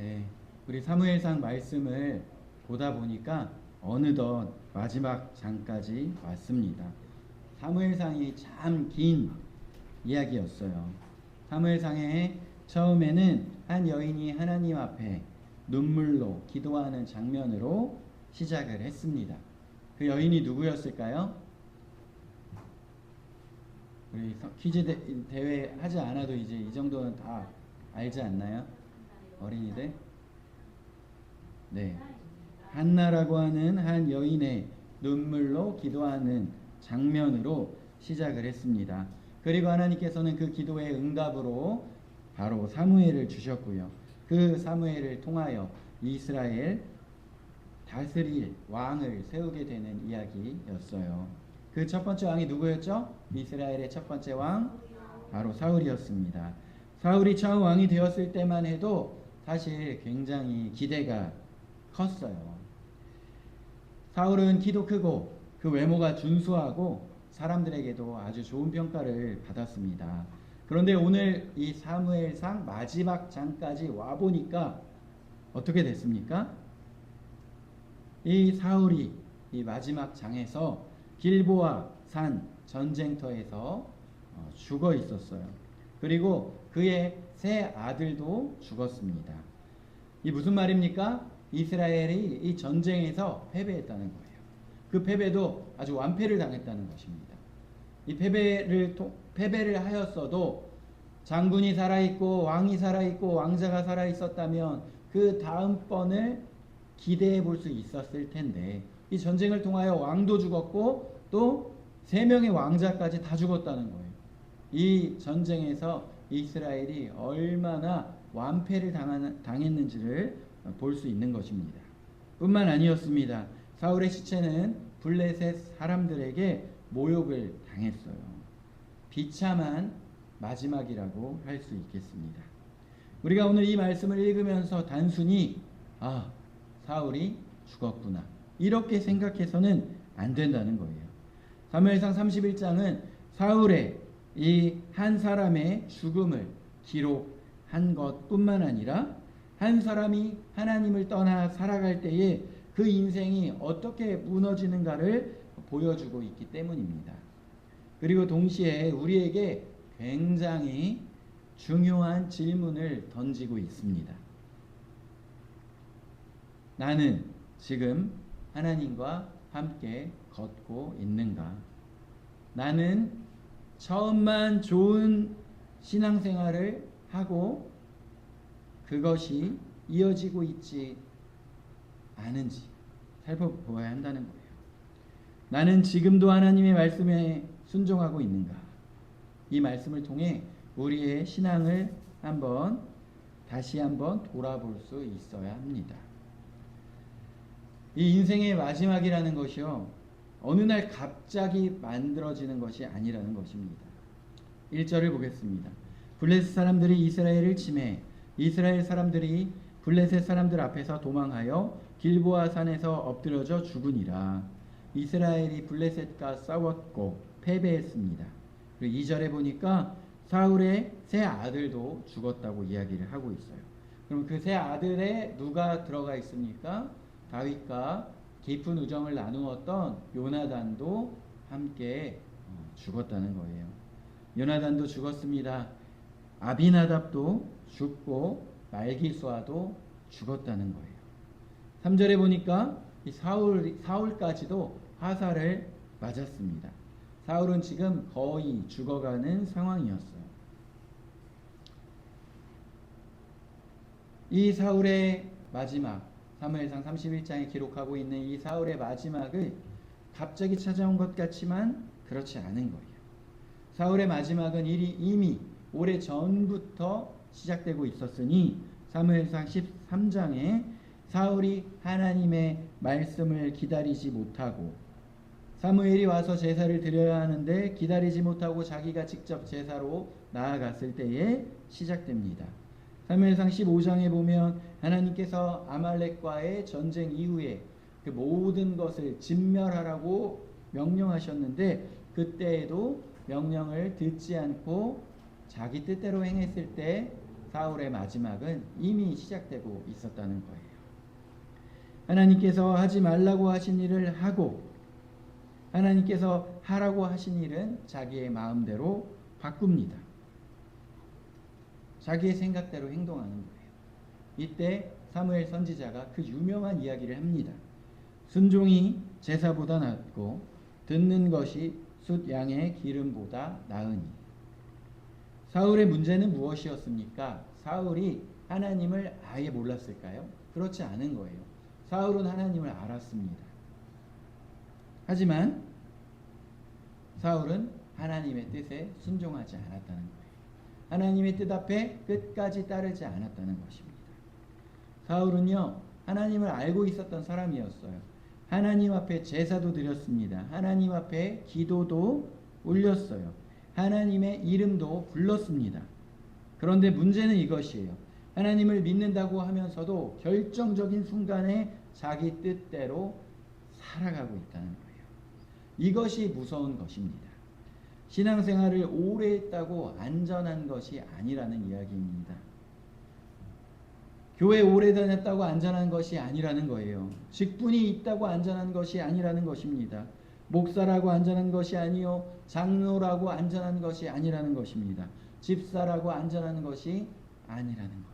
네, 우리 사무엘상 말씀을 보다 보니까 어느덧 마지막 장까지 왔습니다. 사무엘상이 참 긴 이야기였어요. 사무엘상의 처음에는 한 여인이 하나님 앞에 눈물로 기도하는 장면으로 시작을 했습니다. 그 여인이 누구였을까요? 우리 퀴즈 대회 하지 않아도 이제 이 정도는 다 알지 않나요? 어린이들? 네. 한나라고 하는 한 여인의 눈물로 기도하는 장면으로 시작을 했습니다. 그리고 하나님께서는 그 기도의 응답으로 바로 사무엘을 주셨고요. 그 사무엘을 통하여 이스라엘 다스릴 왕을 세우게 되는 이야기였어요. 그 첫 번째 왕이 누구였죠? 이스라엘의 첫 번째 왕 바로 사울이었습니다. 사울이 처음 왕이 되었을 때만 해도 사실 굉장히 기대가 컸어요. 사울은 키도 크고 그 외모가 준수하고 사람들에게도 아주 좋은 평가를 받았습니다. 그런데 오늘 이 사무엘상 마지막 장까지 와 보니까 어떻게 됐습니까? 이 사울이 이 마지막 장에서 길보아 산 전쟁터에서 죽어 있었어요. 그리고 그의 세 아들도 죽었습니다. 이 무슨 말입니까? 이스라엘이 이 전쟁에서 패배했다는 거예요. 그 패배도 아주 완패를 당했다는 것입니다. 이 패배를 하였어도 장군이 살아있고 왕이 살아있고 왕자가 살아있었다면 그 다음번을 기대해 볼 수 있었을 텐데 이 전쟁을 통하여 왕도 죽었고 또 3명의 왕자까지 다 죽었다는 거예요. 이 전쟁에서 이스라엘이 얼마나 완패를 당했는지를 볼 수 있는 것입니다. 뿐만 아니었습니다. 사울의 시체는 블레셋 사람들에게 모욕을 당했어요. 비참한 마지막이라고 할 수 있겠습니다. 우리가 오늘 이 말씀을 읽으면서 단순히 사울이 죽었구나 이렇게 생각해서는 안 된다는 거예요. 사무엘상 31장은 사울의 이 한 사람의 죽음을 기록한 것뿐만 아니라 한 사람이 하나님을 떠나 살아갈 때에 그 인생이 어떻게 무너지는가를 보여주고 있기 때문입니다. 그리고 동시에 우리에게 굉장히 중요한 질문을 던지고 있습니다. 나는 지금 하나님과 함께 걷고 있는가? 나는 처음만 좋은 신앙생활을 하고 그것이 이어지고 있지 않은지 살펴보아야 한다는 거예요. 나는 지금도 하나님의 말씀에 순종하고 있는가? 이 말씀을 통해 우리의 신앙을 다시 한번 돌아볼 수 있어야 합니다. 이 인생의 마지막이라는 것이요, 어느 날 갑자기 만들어지는 것이 아니라는 것입니다. 1절을 보겠습니다. 블레셋 사람들이 이스라엘을 침해 이스라엘 사람들이 블레셋 사람들 앞에서 도망하여 길보아 산에서 엎드려져 죽으니라. 이스라엘이 블레셋과 싸웠고 패배했습니다. 그리고 2절에 보니까 사울의 세 아들도 죽었다고 이야기를 하고 있어요. 그럼 그 세 아들에 누가 들어가 있습니까? 다윗과 깊은 우정을 나누었던 요나단도 함께 죽었다는 거예요. 요나단도 죽었습니다. 아비나답도 죽고 말기수아도 죽었다는 거예요. 3절에 보니까 이 사울까지도 화살을 맞았습니다. 사울은 지금 거의 죽어가는 상황이었어요. 이 사울의 마지막, 사무엘상 31장에 기록하고 있는 이 사울의 마지막을 갑자기 찾아온 것 같지만 그렇지 않은 거예요. 사울의 마지막은 이미 오래 전부터 시작되고 있었으니 사무엘상 13장에 사울이 하나님의 말씀을 기다리지 못하고 사무엘이 와서 제사를 드려야 하는데 기다리지 못하고 자기가 직접 제사로 나아갔을 때에 시작됩니다. 사무엘상 15장에 보면 하나님께서 아말렉과의 전쟁 이후에 그 모든 것을 진멸하라고 명령하셨는데 그때에도 명령을 듣지 않고 자기 뜻대로 행했을 때 사울의 마지막은 이미 시작되고 있었다는 거예요. 하나님께서 하지 말라고 하신 일을 하고 하나님께서 하라고 하신 일은 자기의 마음대로 바꿉니다. 자기의 생각대로 행동하는 거예요. 이때 사무엘 선지자가 그 유명한 이야기를 합니다. 순종이 제사보다 낫고 듣는 것이 숫 양의 기름보다 나으니. 사울의 문제는 무엇이었습니까? 사울이 하나님을 아예 몰랐을까요? 그렇지 않은 거예요. 사울은 하나님을 알았습니다. 하지만 사울은 하나님의 뜻에 순종하지 않았다는 거예요. 하나님의 뜻 앞에 끝까지 따르지 않았다는 것입니다. 사울은요, 하나님을 알고 있었던 사람이었어요. 하나님 앞에 제사도 드렸습니다. 하나님 앞에 기도도 올렸어요. 하나님의 이름도 불렀습니다. 그런데 문제는 이것이에요. 하나님을 믿는다고 하면서도 결정적인 순간에 자기 뜻대로 살아가고 있다는 거예요. 이것이 무서운 것입니다. 신앙생활을 오래 했다고 안전한 것이 아니라는 이야기입니다. 교회 오래 다녔다고 안전한 것이 아니라는 거예요. 직분이 있다고 안전한 것이 아니라는 것입니다. 목사라고 안전한 것이 아니요, 장로라고 안전한 것이 아니라는 것입니다. 집사라고 안전한 것이 아니라는 거예요.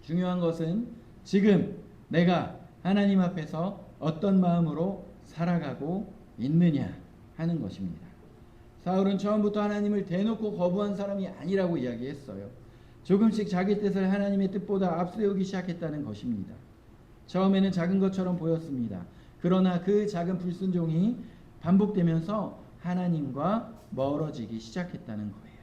중요한 것은 지금 내가 하나님 앞에서 어떤 마음으로 살아가고 있느냐 하는 것입니다. 사울은 처음부터 하나님을 대놓고 거부한 사람이 아니라고 이야기했어요. 조금씩 자기 뜻을 하나님의 뜻보다 앞세우기 시작했다는 것입니다. 처음에는 작은 것처럼 보였습니다. 그러나 그 작은 불순종이 반복되면서 하나님과 멀어지기 시작했다는 거예요.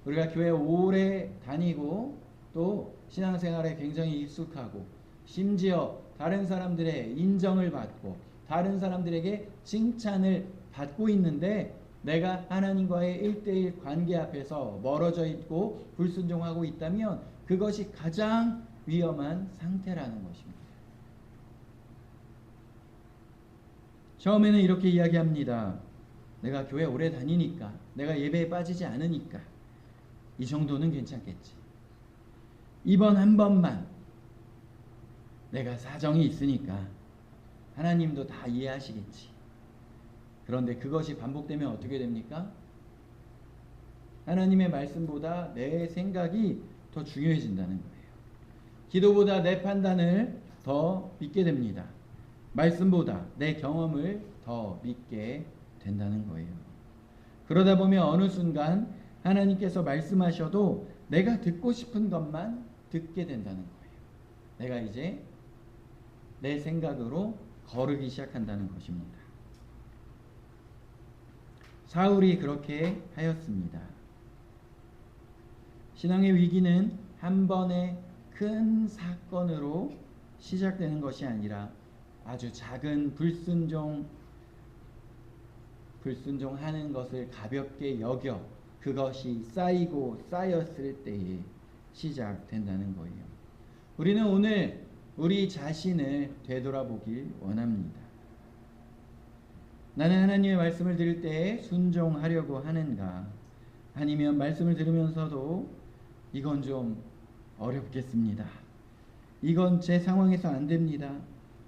우리가 교회 오래 다니고 또 신앙생활에 굉장히 익숙하고 심지어 다른 사람들의 인정을 받고 다른 사람들에게 칭찬을 받고 있는데 내가 하나님과의 1:1 관계 앞에서 멀어져 있고 불순종하고 있다면 그것이 가장 위험한 상태라는 것입니다. 처음에는 이렇게 이야기합니다. 내가 교회 오래 다니니까, 내가 예배에 빠지지 않으니까 이 정도는 괜찮겠지. 이번 한 번만 내가 사정이 있으니까 하나님도 다 이해하시겠지. 그런데 그것이 반복되면 어떻게 됩니까? 하나님의 말씀보다 내 생각이 더 중요해진다는 거예요. 기도보다 내 판단을 더 믿게 됩니다. 말씀보다 내 경험을 더 믿게 된다는 거예요. 그러다 보면 어느 순간 하나님께서 말씀하셔도 내가 듣고 싶은 것만 듣게 된다는 거예요. 내가 이제 내 생각으로 거르기 시작한다는 것입니다. 사울이 그렇게 하였습니다. 신앙의 위기는 한 번의 큰 사건으로 시작되는 것이 아니라 아주 작은 불순종하는 것을 가볍게 여겨 그것이 쌓이고 쌓였을 때에 시작된다는 거예요. 우리는 오늘 우리 자신을 되돌아보길 원합니다. 나는 하나님의 말씀을 들을 때 순종하려고 하는가? 아니면 말씀을 들으면서도 이건 좀 어렵겠습니다. 이건 제 상황에서 안 됩니다.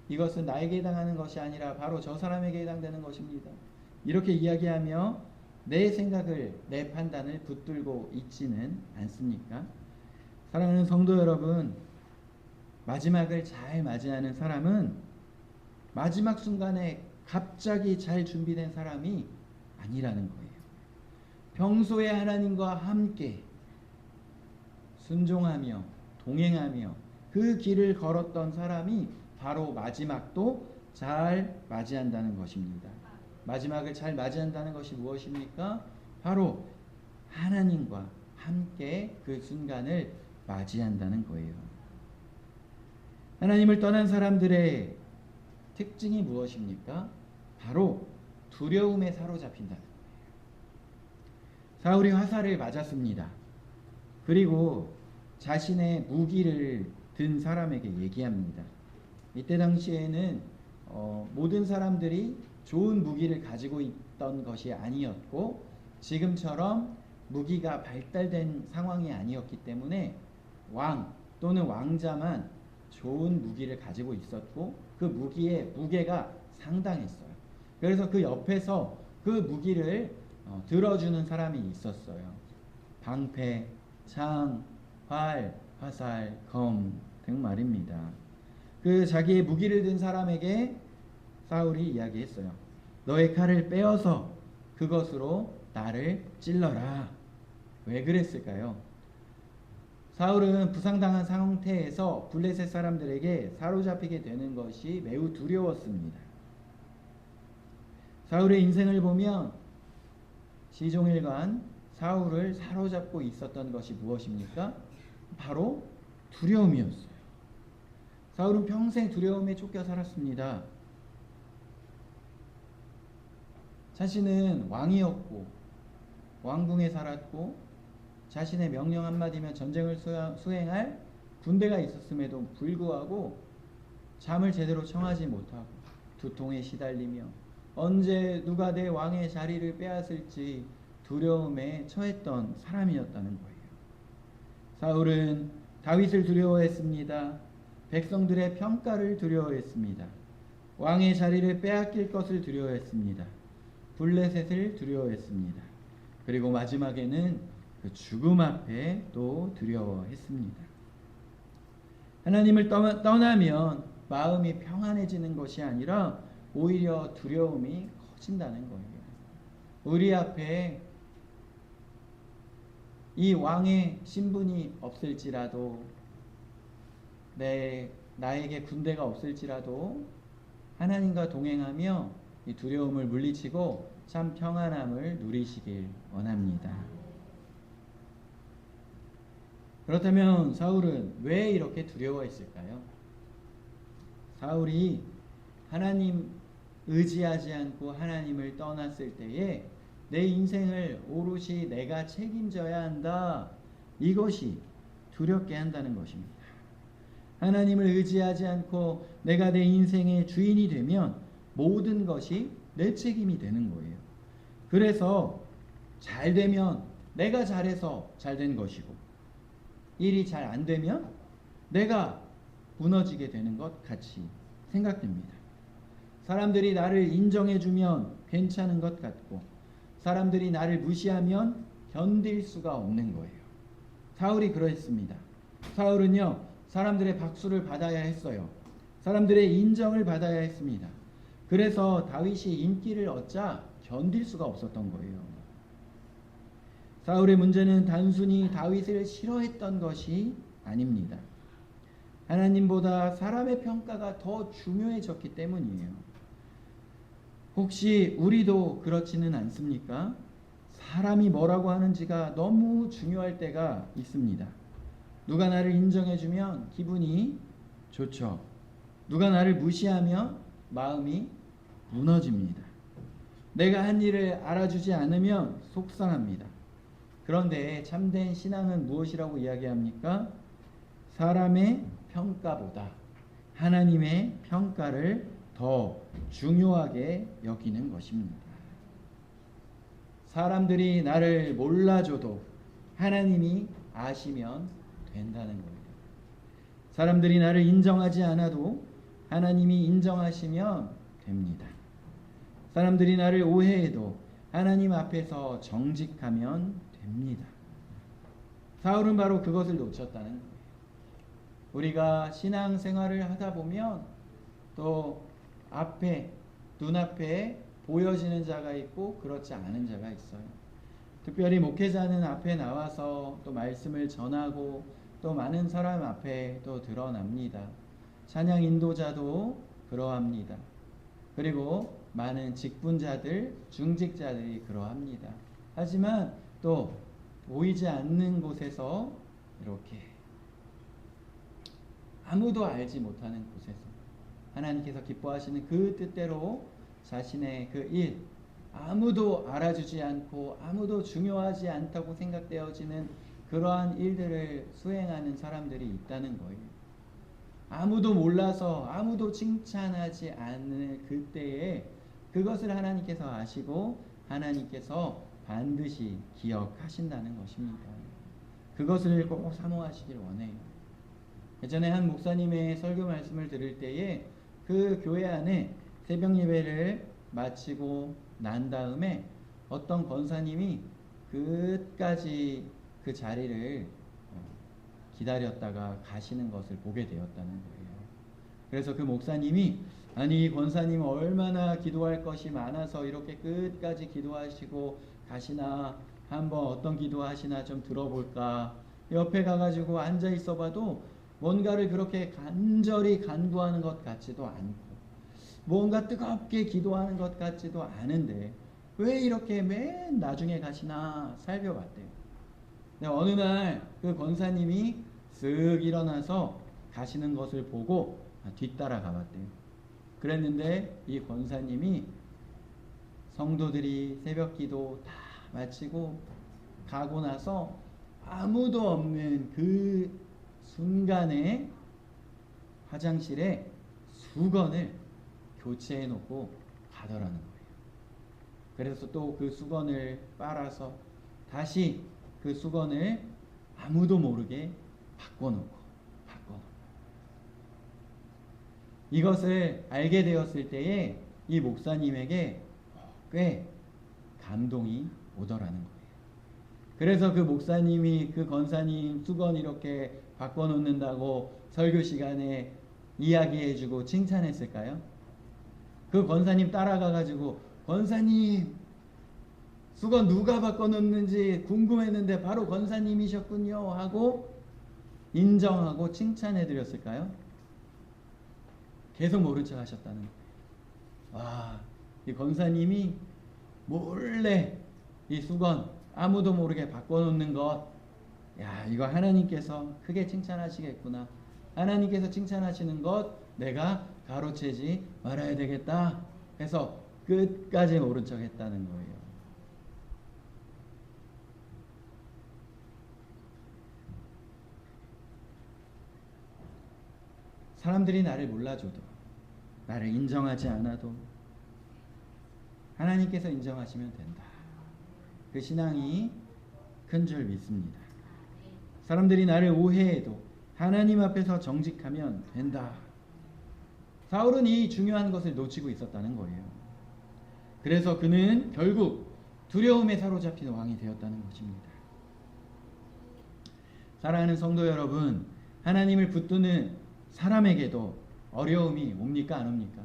이것은 나에게 해당하는 것이 아니라 바로 저 사람에게 해당되는 것입니다. 이렇게 이야기하며 내 생각을, 내 판단을 붙들고 있지는 않습니까? 사랑하는 성도 여러분, 마지막을 잘 맞이하는 사람은 마지막 순간에 갑자기 잘 준비된 사람이 아니라는 거예요. 평소에 하나님과 함께 순종하며 동행하며 그 길을 걸었던 사람이 바로 마지막도 잘 맞이한다는 것입니다. 마지막을 잘 맞이한다는 것이 무엇입니까? 바로 하나님과 함께 그 순간을 맞이한다는 거예요. 하나님을 떠난 사람들의 특징이 무엇입니까? 바로 두려움에 사로잡힌다는 거예요. 사울이 화살을 맞았습니다. 그리고 자신의 무기를 든 사람에게 얘기합니다. 이때 당시에는 모든 사람들이 좋은 무기를 가지고 있던 것이 아니었고 지금처럼 무기가 발달된 상황이 아니었기 때문에 왕 또는 왕자만 좋은 무기를 가지고 있었고 그 무기의 무게가 상당했어요. 그래서 그 옆에서 그 무기를 들어주는 사람이 있었어요. 방패, 창, 활, 화살, 검 등 말입니다. 그 자기의 무기를 든 사람에게 사울이 이야기했어요. 너의 칼을 빼어서 그것으로 나를 찔러라. 왜 그랬을까요? 사울은 부상당한 상태에서 블레셋 사람들에게 사로잡히게 되는 것이 매우 두려웠습니다. 사울의 인생을 보면 시종일관 사울을 사로잡고 있었던 것이 무엇입니까? 바로 두려움이었어요. 사울은 평생 두려움에 쫓겨 살았습니다. 자신은 왕이었고 왕궁에 살았고 자신의 명령 한마디면 전쟁을 수행할 군대가 있었음에도 불구하고 잠을 제대로 청하지 못하고 두통에 시달리며 언제 누가 내 왕의 자리를 빼앗을지 두려움에 처했던 사람이었다는 거예요. 사울은 다윗을 두려워했습니다. 백성들의 평가를 두려워했습니다. 왕의 자리를 빼앗길 것을 두려워했습니다. 블레셋을 두려워했습니다. 그리고 마지막에는 그 죽음 앞에 또 두려워했습니다. 하나님을 떠나면 마음이 평안해지는 것이 아니라 오히려 두려움이 커진다는 거예요. 우리 앞에 이 왕의 신분이 없을지라도 나에게 군대가 없을지라도 하나님과 동행하며 이 두려움을 물리치고 참 평안함을 누리시길 원합니다. 그렇다면 사울은 왜 이렇게 두려워했을까요? 사울이 하나님 의지하지 않고 하나님을 떠났을 때에 내 인생을 오롯이 내가 책임져야 한다. 이것이 두렵게 한다는 것입니다. 하나님을 의지하지 않고 내가 내 인생의 주인이 되면 모든 것이 내 책임이 되는 거예요. 그래서 잘 되면 내가 잘해서 잘 된 것이고 일이 잘 안 되면 내가 무너지게 되는 것 같이 생각됩니다. 사람들이 나를 인정해주면 괜찮은 것 같고 사람들이 나를 무시하면 견딜 수가 없는 거예요. 사울이 그러했습니다. 사울은요, 사람들의 박수를 받아야 했어요. 사람들의 인정을 받아야 했습니다. 그래서 다윗이 인기를 얻자 견딜 수가 없었던 거예요. 사울의 문제는 단순히 다윗을 싫어했던 것이 아닙니다. 하나님보다 사람의 평가가 더 중요해졌기 때문이에요. 혹시 우리도 그렇지는 않습니까? 사람이 뭐라고 하는지가 너무 중요할 때가 있습니다. 누가 나를 인정해주면 기분이 좋죠. 누가 나를 무시하면 마음이 무너집니다. 내가 한 일을 알아주지 않으면 속상합니다. 그런데 참된 신앙은 무엇이라고 이야기합니까? 사람의 평가보다 하나님의 평가를 더 중요하게 여기는 것입니다. 사람들이 나를 몰라줘도 하나님이 아시면 된다는 거예요. 사람들이 나를 인정하지 않아도 하나님이 인정하시면 됩니다. 사람들이 나를 오해해도 하나님 앞에서 정직하면 됩니다. 사울은 바로 그것을 놓쳤다는 거예요. 우리가 신앙생활을 하다 보면 또 눈앞에 보여지는 자가 있고 그렇지 않은 자가 있어요. 특별히 목회자는 앞에 나와서 또 말씀을 전하고 또 많은 사람 앞에 또 드러납니다. 찬양 인도자도 그러합니다. 그리고 많은 직분자들, 중직자들이 그러합니다. 하지만 또 보이지 않는 곳에서 이렇게 아무도 알지 못하는 곳에서 하나님께서 기뻐하시는 그 뜻대로 자신의 그 일, 아무도 알아주지 않고 아무도 중요하지 않다고 생각되어지는 그러한 일들을 수행하는 사람들이 있다는 거예요. 아무도 몰라서 아무도 칭찬하지 않는 그때에 그것을 하나님께서 아시고 하나님께서 반드시 기억하신다는 것입니다. 그것을 꼭 사모하시길 원해요. 예전에 한 목사님의 설교 말씀을 들을 때에 그 교회 안에 새벽 예배를 마치고 난 다음에 어떤 권사님이 끝까지 그 자리를 기다렸다가 가시는 것을 보게 되었다는 거예요. 그래서 그 목사님이 아니 이 권사님 얼마나 기도할 것이 많아서 이렇게 끝까지 기도하시고 가시나 한번 어떤 기도하시나 좀 들어볼까. 옆에 가가지고 앉아 있어봐도 뭔가를 그렇게 간절히 간구하는 것 같지도 않고 뭔가 뜨겁게 기도하는 것 같지도 않은데 왜 이렇게 맨 나중에 가시나 살펴봤대요. 근데 어느 날 그 권사님이 쓱 일어나서 가시는 것을 보고 뒤따라 가봤대요. 그랬는데 이 권사님이 성도들이 새벽 기도 다 마치고 가고 나서 아무도 없는 그 순간에 화장실에 수건을 교체해 놓고 가더라는 거예요. 그래서 또 그 수건을 빨아서 다시 그 수건을 아무도 모르게 바꿔놓고 이것을 알게 되었을 때에 이 목사님에게 꽤 감동이 오더라는 거예요. 그래서 그 목사님이 그 권사님 수건 이렇게 바꿔놓는다고 설교 시간에 이야기해주고 칭찬했을까요? 그 권사님 따라가가지고 권사님 수건 누가 바꿔놓는지 궁금했는데 바로 권사님이셨군요 하고 인정하고 칭찬해드렸을까요? 계속 모른 척 하셨다는 거예요. 와, 이 권사님이 몰래 이 수건 아무도 모르게 바꿔놓는 것, 야 이거 하나님께서 크게 칭찬하시겠구나. 하나님께서 칭찬하시는 것 내가 가로채지 말아야 되겠다 해서 끝까지 모른 척 했다는 거예요. 사람들이 나를 몰라줘도 나를 인정하지 않아도 하나님께서 인정하시면 된다. 그 신앙이 큰 줄 믿습니다. 사람들이 나를 오해해도 하나님 앞에서 정직하면 된다. 사울은 이 중요한 것을 놓치고 있었다는 거예요. 그래서 그는 결국 두려움에 사로잡힌 왕이 되었다는 것입니다. 사랑하는 성도 여러분, 하나님을 붙드는 사람에게도 어려움이 옵니까? 안 옵니까?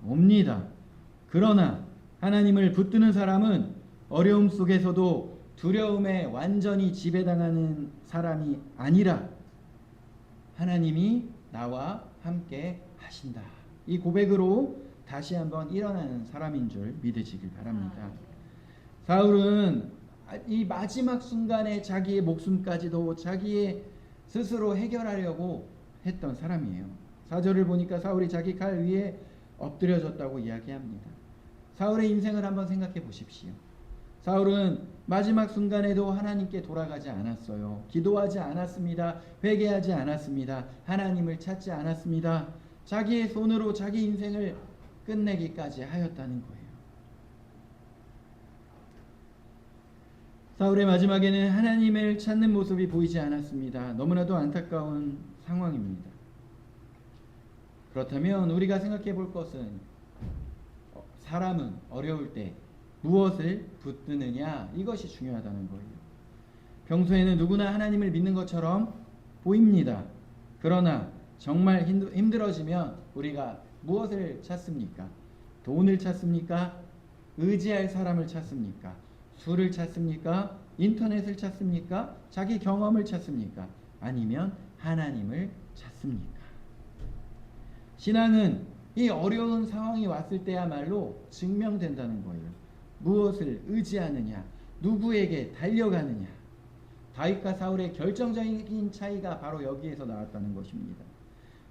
옵니다. 그러나 하나님을 붙드는 사람은 어려움 속에서도 두려움에 완전히 지배당하는 사람이 아니라 하나님이 나와 함께 하신다. 이 고백으로 다시 한번 일어나는 사람인 줄 믿으시길 바랍니다. 사울은 이 마지막 순간에 자기의 목숨까지도 자기의 스스로 해결하려고 했던 사람이에요. 4절을 보니까 사울이 자기 칼 위에 엎드려졌다고 이야기합니다. 사울의 인생을 한번 생각해 보십시오. 사울은 마지막 순간에도 하나님께 돌아가지 않았어요. 기도하지 않았습니다. 회개하지 않았습니다. 하나님을 찾지 않았습니다. 자기의 손으로 자기 인생을 끝내기까지 하였다는 거예요. 사울의 마지막에는 하나님을 찾는 모습이 보이지 않았습니다. 너무나도 안타까운 상황입니다. 그렇다면 우리가 생각해 볼 것은 사람은 어려울 때 무엇을 붙드느냐 이것이 중요하다는 거예요. 평소에는 누구나 하나님을 믿는 것처럼 보입니다. 그러나 정말 힘들어지면 우리가 무엇을 찾습니까? 돈을 찾습니까? 의지할 사람을 찾습니까? 술을 찾습니까? 인터넷을 찾습니까? 자기 경험을 찾습니까? 아니면 하나님을 찾습니까? 신앙은 이 어려운 상황이 왔을 때야말로 증명된다는 거예요. 무엇을 의지하느냐, 누구에게 달려가느냐. 다윗과 사울의 결정적인 차이가 바로 여기에서 나왔다는 것입니다.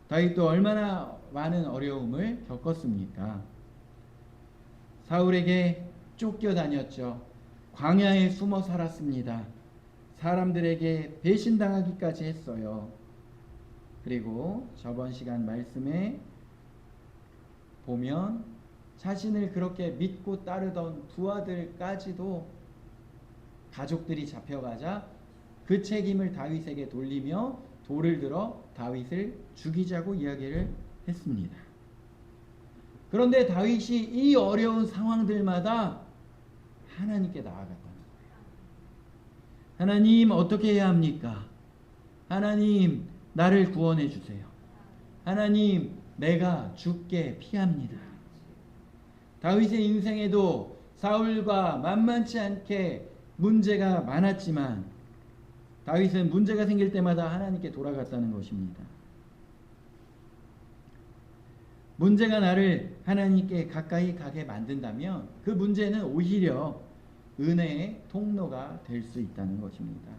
다윗도 얼마나 많은 어려움을 겪었습니까? 사울에게 쫓겨다녔죠. 광야에 숨어 살았습니다. 사람들에게 배신당하기까지 했어요. 그리고 저번 시간 말씀에 보면 자신을 그렇게 믿고 따르던 두 아들까지도 가족들이 잡혀가자 그 책임을 다윗에게 돌리며 돌을 들어 다윗을 죽이자고 이야기를 했습니다. 그런데 다윗이 이 어려운 상황들마다 하나님께 나아갔다는 거예요. 하나님, 어떻게 해야 합니까? 하나님, 나를 구원해 주세요. 하나님, 내가 죽게 피합니다. 다윗의 인생에도 사울과 만만치 않게 문제가 많았지만 다윗은 문제가 생길 때마다 하나님께 돌아갔다는 것입니다. 문제가 나를 하나님께 가까이 가게 만든다면 그 문제는 오히려 은혜의 통로가 될 수 있다는 것입니다.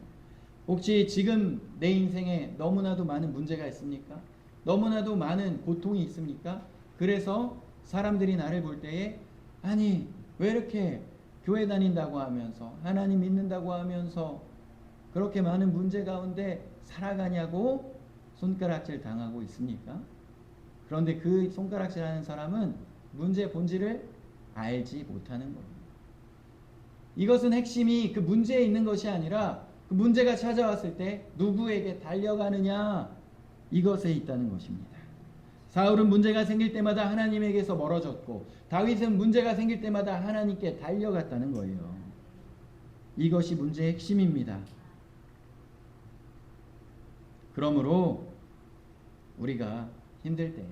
혹시 지금 내 인생에 너무나도 많은 문제가 있습니까? 너무나도 많은 고통이 있습니까? 그래서 사람들이 나를 볼 때에 아니 왜 이렇게 교회 다닌다고 하면서 하나님 믿는다고 하면서 그렇게 많은 문제 가운데 살아가냐고 손가락질 당하고 있습니까? 그런데 그 손가락질 하는 사람은 문제의 본질을 알지 못하는 겁니다. 이것은 핵심이 그 문제에 있는 것이 아니라 그 문제가 찾아왔을 때 누구에게 달려가느냐 이것에 있다는 것입니다. 사울은 문제가 생길 때마다 하나님에게서 멀어졌고 다윗은 문제가 생길 때마다 하나님께 달려갔다는 거예요. 이것이 문제의 핵심입니다. 그러므로 우리가 힘들 때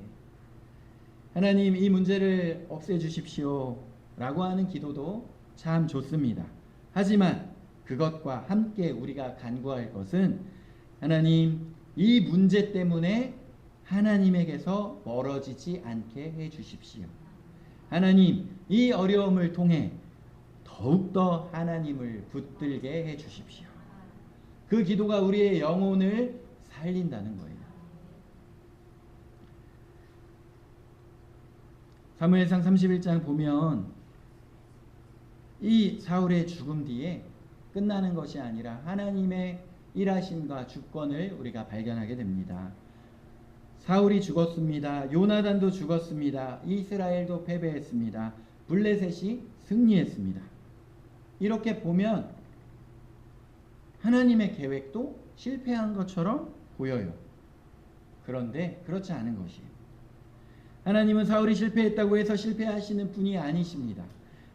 하나님 이 문제를 없애주십시오 라고 하는 기도도 참 좋습니다. 하지만 그것과 함께 우리가 간구할 것은 하나님 이 문제 때문에 하나님에게서 멀어지지 않게 해주십시오. 하나님 이 어려움을 통해 더욱더 하나님을 붙들게 해주십시오. 그 기도가 우리의 영혼을 살린다는 거예요. 사무엘상 31장 보면 이 사울의 죽음 뒤에 끝나는 것이 아니라 하나님의 일하심과 주권을 우리가 발견하게 됩니다. 사울이 죽었습니다. 요나단도 죽었습니다. 이스라엘도 패배했습니다. 블레셋이 승리했습니다. 이렇게 보면 하나님의 계획도 실패한 것처럼 보여요. 그런데 그렇지 않은 것이에요. 하나님은 사울이 실패했다고 해서 실패하시는 분이 아니십니다.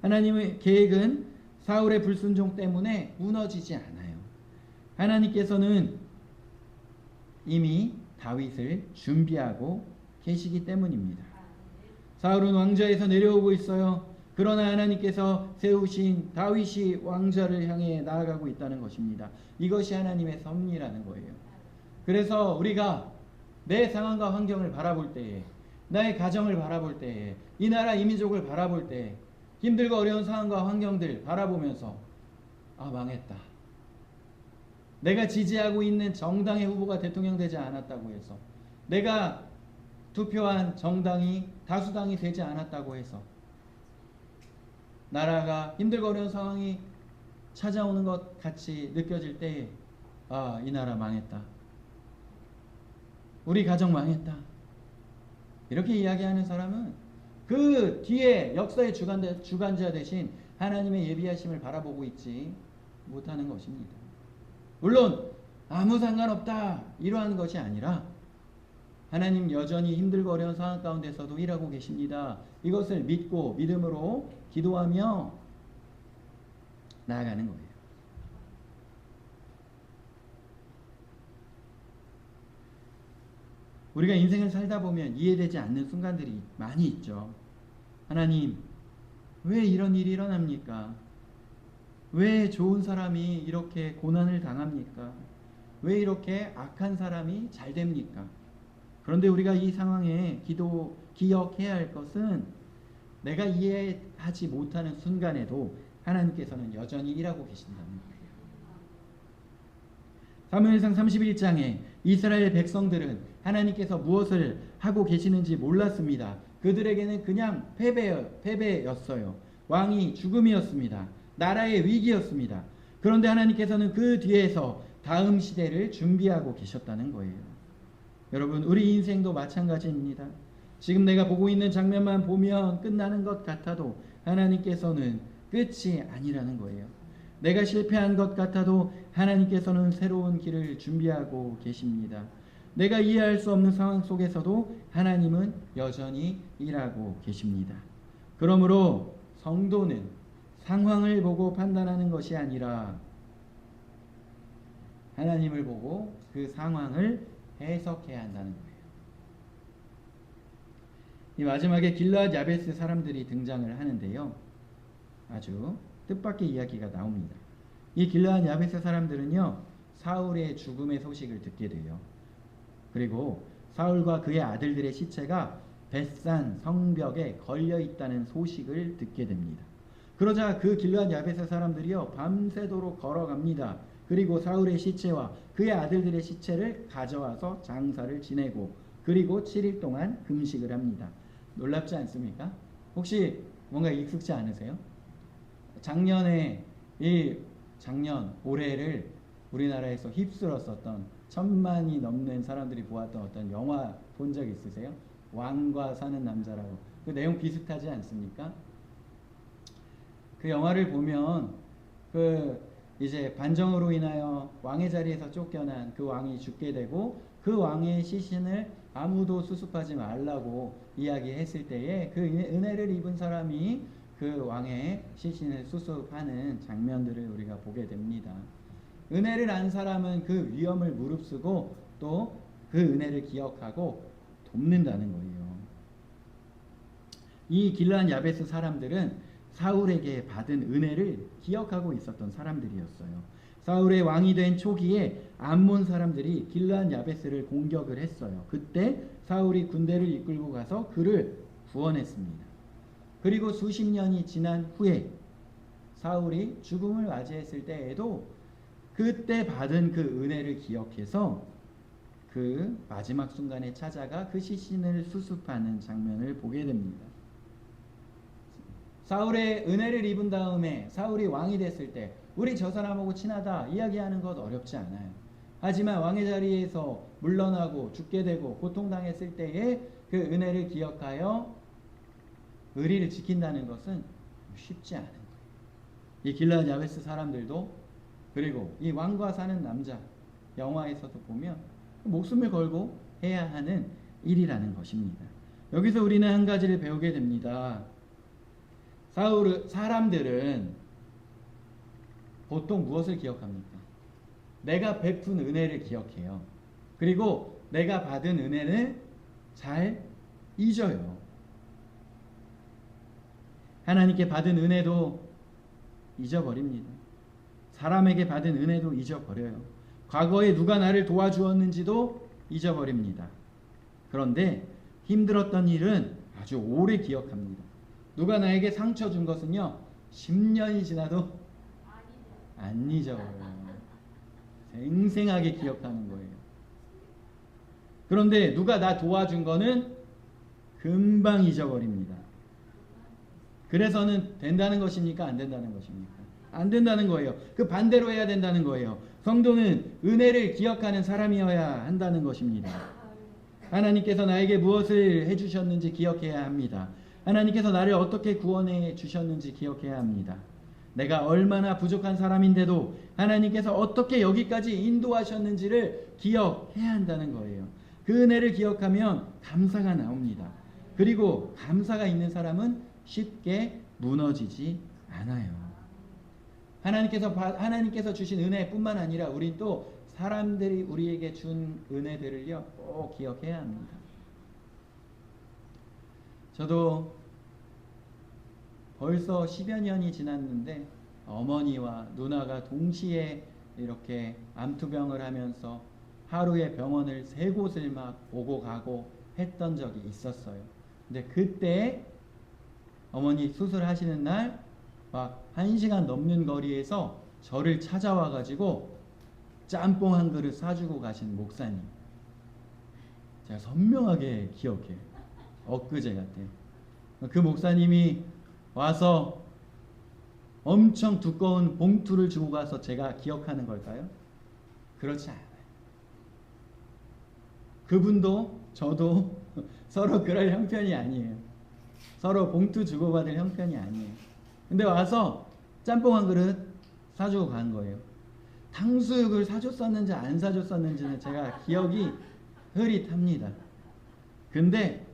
하나님의 계획은 사울의 불순종 때문에 무너지지 않아요. 하나님께서는 이미 다윗을 준비하고 계시기 때문입니다. 사울은 왕좌에서 내려오고 있어요. 그러나 하나님께서 세우신 다윗이 왕좌를 향해 나아가고 있다는 것입니다. 이것이 하나님의 섭리라는 거예요. 그래서 우리가 내 상황과 환경을 바라볼 때에, 나의 가정을 바라볼 때에, 이 나라 이 민족을 바라볼 때에 힘들고 어려운 상황과 환경들 바라보면서 아 망했다. 내가 지지하고 있는 정당의 후보가 대통령 되지 않았다고 해서, 내가 투표한 정당이 다수당이 되지 않았다고 해서 나라가 힘들고 어려운 상황이 찾아오는 것 같이 느껴질 때에 아, 이 나라 망했다. 우리 가정 망했다. 이렇게 이야기하는 사람은 그 뒤에 역사의 주관자 되신 하나님의 예비하심을 바라보고 있지 못하는 것입니다. 물론 아무 상관없다 이러한 것이 아니라 하나님 여전히 힘들고 어려운 상황 가운데서도 일하고 계십니다. 이것을 믿고 믿음으로 기도하며 나아가는 거예요. 우리가 인생을 살다 보면 이해되지 않는 순간들이 많이 있죠. 하나님, 왜 이런 일이 일어납니까? 왜 좋은 사람이 이렇게 고난을 당합니까? 왜 이렇게 악한 사람이 잘 됩니까? 그런데 우리가 이 상황에 기억해야 할 것은 내가 이해하지 못하는 순간에도 하나님께서는 여전히 일하고 계신다는 거예요. 사무엘상 31장에 이스라엘 백성들은 하나님께서 무엇을 하고 계시는지 몰랐습니다. 그들에게는 그냥 패배였어요. 왕이 죽음이었습니다. 나라의 위기였습니다. 그런데 하나님께서는 그 뒤에서 다음 시대를 준비하고 계셨다는 거예요. 여러분, 우리 인생도 마찬가지입니다. 지금 내가 보고 있는 장면만 보면 끝나는 것 같아도 하나님께서는 끝이 아니라는 거예요. 내가 실패한 것 같아도 하나님께서는 새로운 길을 준비하고 계십니다. 내가 이해할 수 없는 상황 속에서도 하나님은 여전히 일하고 계십니다. 그러므로 성도는 상황을 보고 판단하는 것이 아니라 하나님을 보고 그 상황을 해석해야 한다는 거예요. 이 마지막에 길르앗 야베스 사람들이 등장을 하는데요. 아주 뜻밖의 이야기가 나옵니다. 이 길르앗 야베스 사람들은요, 사울의 죽음의 소식을 듣게 돼요. 그리고 사울과 그의 아들들의 시체가 벳산 성벽에 걸려 있다는 소식을 듣게 됩니다. 그러자 그 길르앗 야베스 사람들이요, 밤새도록 걸어갑니다. 그리고 사울의 시체와 그의 아들들의 시체를 가져와서 장사를 지내고 그리고 7일 동안 금식을 합니다. 놀랍지 않습니까? 혹시 뭔가 익숙지 않으세요? 작년 올해를 우리나라에서 휩쓸었었던 1000만이 넘는 사람들이 보았던 어떤 영화 본 적 있으세요? 왕과 사는 남자라고. 그 내용 비슷하지 않습니까? 그 영화를 보면 이제 반정으로 인하여 왕의 자리에서 쫓겨난 그 왕이 죽게 되고 그 왕의 시신을 아무도 수습하지 말라고 이야기했을 때에 그 은혜를 입은 사람이 그 왕의 시신을 수습하는 장면들을 우리가 보게 됩니다. 은혜를 안 사람은 그 위험을 무릅쓰고 또 그 은혜를 기억하고 돕는다는 거예요. 이 길르앗 야베스 사람들은 사울에게 받은 은혜를 기억하고 있었던 사람들이었어요. 사울의 왕이 된 초기에 암몬 사람들이 길르앗 야베스를 공격을 했어요. 그때 사울이 군대를 이끌고 가서 그를 구원했습니다. 그리고 수십 년이 지난 후에 사울이 죽음을 맞이했을 때에도 그때 받은 그 은혜를 기억해서 그 마지막 순간에 찾아가 그 시신을 수습하는 장면을 보게 됩니다. 사울의 은혜를 입은 다음에 사울이 왕이 됐을 때 우리 저 사람하고 친하다 이야기하는 것 어렵지 않아요. 하지만 왕의 자리에서 물러나고 죽게 되고 고통당했을 때에 그 은혜를 기억하여 의리를 지킨다는 것은 쉽지 않은 거예요. 이 길르앗 야베스 사람들도 그리고 이 왕과 사는 남자 영화에서도 보면 목숨을 걸고 해야 하는 일이라는 것입니다. 여기서 우리는 한 가지를 배우게 됩니다. 사람들은 보통 무엇을 기억합니까? 내가 베푼 은혜를 기억해요. 그리고 내가 받은 은혜를 잘 잊어요. 하나님께 받은 은혜도 잊어버립니다. 사람에게 받은 은혜도 잊어버려요. 과거에 누가 나를 도와주었는지도 잊어버립니다. 그런데 힘들었던 일은 아주 오래 기억합니다. 누가 나에게 상처 준 것은요 10년이 지나도 안 잊어버려요. 생생하게 기억하는 거예요. 그런데 누가 나 도와준 거는 금방 잊어버립니다. 그래서는 된다는 것입니까? 안 된다는 것입니까? 안 된다는 거예요. 그 반대로 해야 된다는 거예요. 성도는 은혜를 기억하는 사람이어야 한다는 것입니다. 하나님께서 나에게 무엇을 해주셨는지 기억해야 합니다. 하나님께서 나를 어떻게 구원해 주셨는지 기억해야 합니다. 내가 얼마나 부족한 사람인데도 하나님께서 어떻게 여기까지 인도하셨는지를 기억해야 한다는 거예요. 그 은혜를 기억하면 감사가 나옵니다. 그리고 감사가 있는 사람은 쉽게 무너지지 않아요. 하나님께서 주신 은혜뿐만 아니라 우린 또 사람들이 우리에게 준 은혜들을요 꼭 기억해야 합니다. 저도 벌써 10여 년이 지났는데 어머니와 누나가 동시에 이렇게 암투병을 하면서 하루에 병원을 3곳을 막 오고 가고 했던 적이 있었어요. 근데 그때 어머니 수술하시는 날 막 1시간 넘는 거리에서 저를 찾아와 가지고 짬뽕 한 그릇 사주고 가신 목사님, 제가 선명하게 기억해요. 엊그제 같아요. 그 목사님이 와서 엄청 두꺼운 봉투를 주고 가서 제가 기억하는 걸까요? 그렇지 않아요. 그분도 저도 서로 그럴 형편이 아니에요. 서로 봉투 주고받을 형편이 아니에요. 근데 와서 짬뽕 한 그릇 사주고 간 거예요. 탕수육을 사줬었는지 안 사줬었는지는 제가 기억이 흐릿합니다. 근데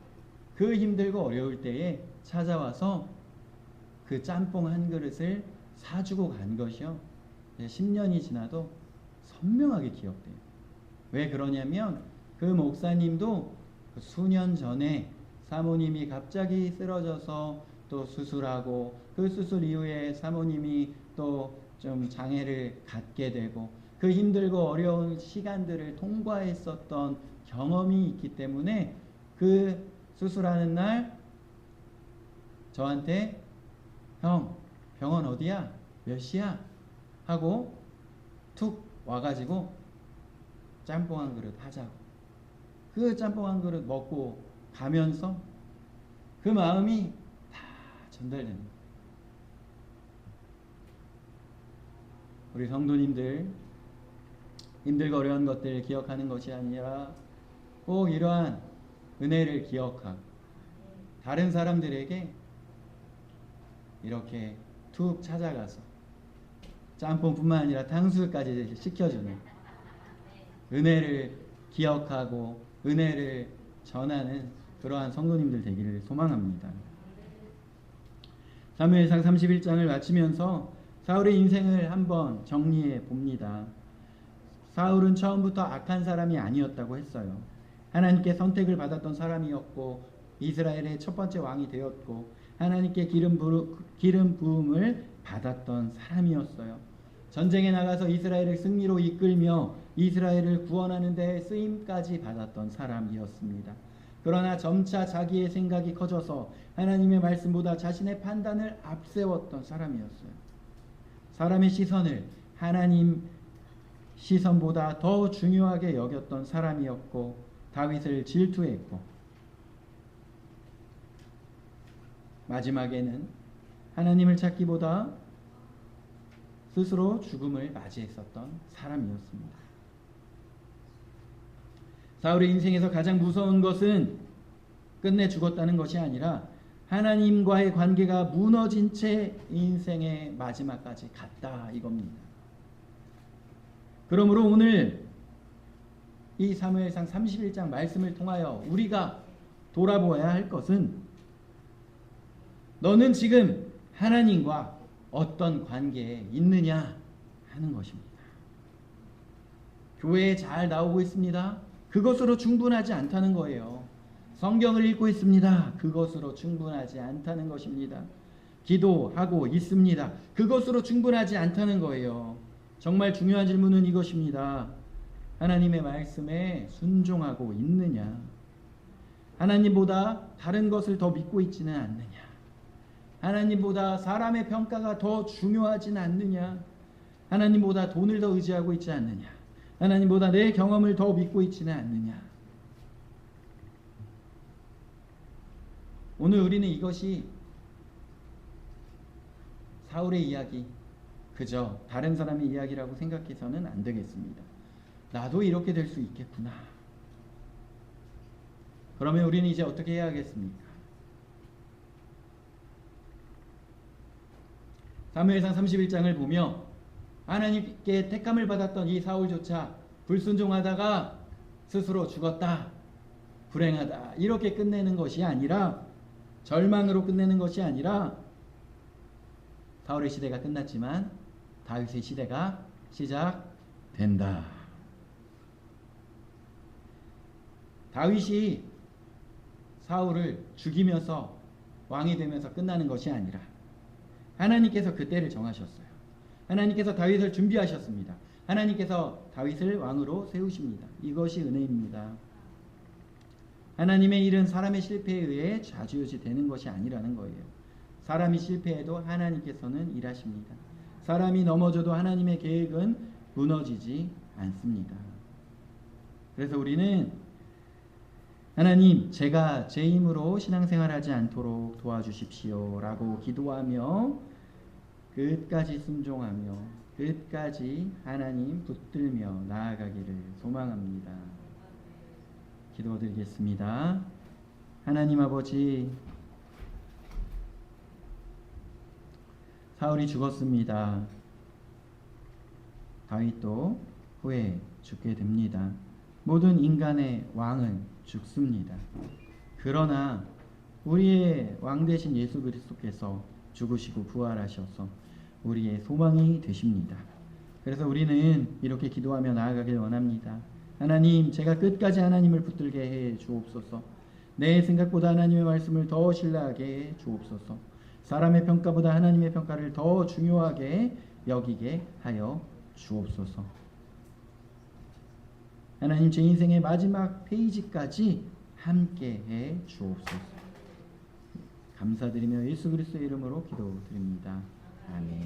그 힘들고 어려울 때에 찾아와서 그 짬뽕 한 그릇을 사주고 간 것이요. 10년이 지나도 선명하게 기억돼요. 왜 그러냐면 그 목사님도 수년 전에 사모님이 갑자기 쓰러져서 또 수술하고 그 수술 이후에 사모님이 또 좀 장애를 갖게 되고 그 힘들고 어려운 시간들을 통과했었던 경험이 있기 때문에 그 수술하는 날 저한테 형 병원 어디야? 몇 시야? 하고 툭 와가지고 짬뽕 한 그릇 하자고. 그 짬뽕 한 그릇 먹고 가면서 그 마음이 다 전달됩니다. 우리 성도님들 힘들고 어려운 것들 기억하는 것이 아니라 꼭 이러한 은혜를 기억하고 다른 사람들에게 이렇게 툭 찾아가서 짬뽕뿐만 아니라 탕수육까지 시켜주는 은혜를 기억하고 은혜를 전하는 그러한 성도님들 되기를 소망합니다. 사무엘상 31장을 마치면서 사울의 인생을 한번 정리해 봅니다. 사울은 처음부터 악한 사람이 아니었다고 했어요. 하나님께 선택을 받았던 사람이었고 이스라엘의 첫 번째 왕이 되었고 하나님께 기름 부음을 받았던 사람이었어요. 전쟁에 나가서 이스라엘을 승리로 이끌며 이스라엘을 구원하는 데 쓰임까지 받았던 사람이었습니다. 그러나 점차 자기의 생각이 커져서 하나님의 말씀보다 자신의 판단을 앞세웠던 사람이었어요. 사람의 시선을 하나님 시선보다 더 중요하게 여겼던 사람이었고 다윗을 질투했고 마지막에는 하나님을 찾기보다 스스로 죽음을 맞이했었던 사람이었습니다. 사울의 인생에서 가장 무서운 것은 끝내 죽었다는 것이 아니라 하나님과의 관계가 무너진 채 인생의 마지막까지 갔다 이겁니다. 그러므로 오늘 이 사무엘상 31장 말씀을 통하여 우리가 돌아보아야 할 것은 너는 지금 하나님과 어떤 관계에 있느냐 하는 것입니다. 교회에 잘 나오고 있습니다. 그것으로 충분하지 않다는 거예요. 성경을 읽고 있습니다. 그것으로 충분하지 않다는 것입니다. 기도하고 있습니다. 그것으로 충분하지 않다는 거예요. 정말 중요한 질문은 이것입니다. 하나님의 말씀에 순종하고 있느냐? 하나님보다 다른 것을 더 믿고 있지는 않느냐? 하나님보다 사람의 평가가 더 중요하진 않느냐? 하나님보다 돈을 더 의지하고 있지 않느냐? 하나님보다 내 경험을 더 믿고 있지는 않느냐? 오늘 우리는 이것이 사울의 이야기, 그저 다른 사람의 이야기라고 생각해서는 안 되겠습니다. 나도 이렇게 될 수 있겠구나. 그러면 우리는 이제 어떻게 해야 하겠습니까? 사무엘상 31장을 보며 하나님께 택함을 받았던 이 사울조차 불순종하다가 스스로 죽었다, 불행하다 이렇게 끝내는 것이 아니라 절망으로 끝내는 것이 아니라 사울의 시대가 끝났지만 다윗의 시대가 시작된다. 다윗이 사울을 죽이면서 왕이 되면서 끝나는 것이 아니라 하나님께서 그 때를 정하셨어요. 하나님께서 다윗을 준비하셨습니다. 하나님께서 다윗을 왕으로 세우십니다. 이것이 은혜입니다. 하나님의 일은 사람의 실패에 의해 좌지우지 되는 것이 아니라는 거예요. 사람이 실패해도 하나님께서는 일하십니다. 사람이 넘어져도 하나님의 계획은 무너지지 않습니다. 그래서 우리는 하나님, 제가 제 힘으로 신앙생활하지 않도록 도와주십시오 라고 기도하며 끝까지 순종하며 끝까지 하나님 붙들며 나아가기를 소망합니다. 기도드리겠습니다. 하나님 아버지, 사울이 죽었습니다. 다윗도 후에 죽게 됩니다. 모든 인간의 왕은 죽습니다. 그러나 우리의 왕 되신 예수 그리스도께서 죽으시고 부활하셔서 우리의 소망이 되십니다. 그래서 우리는 이렇게 기도하며 나아가길 원합니다. 하나님, 제가 끝까지 하나님을 붙들게 해 주옵소서. 내 생각보다 하나님의 말씀을 더 신뢰하게 해 주옵소서. 사람의 평가보다 하나님의 평가를 더 중요하게 여기게 하여 주옵소서. 하나님, 제 인생의 마지막 페이지까지 함께 해 주옵소서. 감사드리며 예수 그리스도의 이름으로 기도드립니다. 아멘.